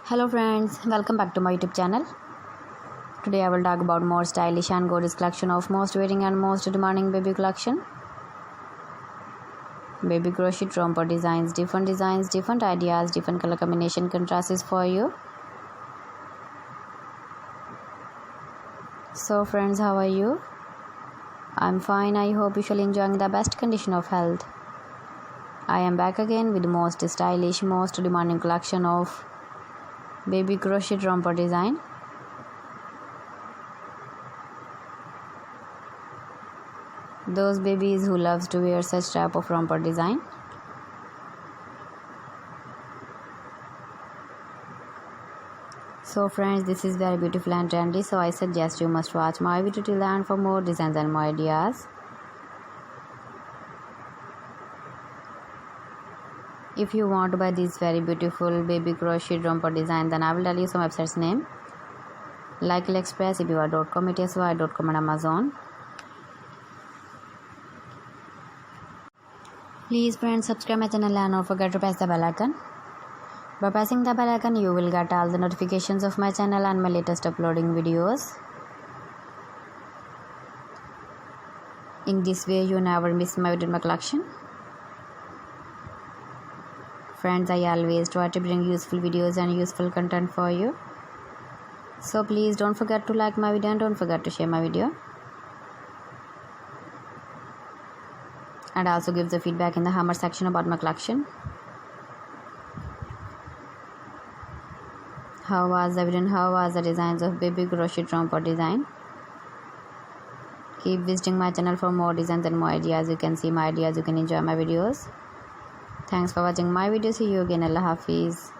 Hello friends, welcome back to my YouTube channel. Today I will talk about more stylish and gorgeous collection of most wearing and most demanding baby collection. Baby crochet romper designs, different ideas, different color combination contrasts for you. So friends, how are you? I'm fine. I hope you shall enjoying the best condition of health. I am back again with the most stylish, most demanding collection of baby crochet romper design. Those babies who loves to wear such type of romper design. So friends, this is very beautiful and trendy, so I suggest you must watch my video till the end for more designs and more ideas. If you want to buy this very beautiful baby crochet romper design, then I will tell you some websites name like AliExpress, eBay.com, etsy.com and Amazon. Please friends, subscribe my channel and don't forget to press the bell icon. By pressing the bell icon, you will get all the notifications of my channel and my latest uploading videos. In this way, you never miss my video in my collection. Friends, I always try to bring useful videos and useful content for you. So please don't forget to like my video and don't forget to share my video. And also give the feedback in the hammer section about my collection. How was the video and how was the designs of baby crochet romper design? Keep visiting my channel for more designs and more ideas. You can see my ideas, you can enjoy my videos. Thanks for watching my video. See you again. Allah Hafiz.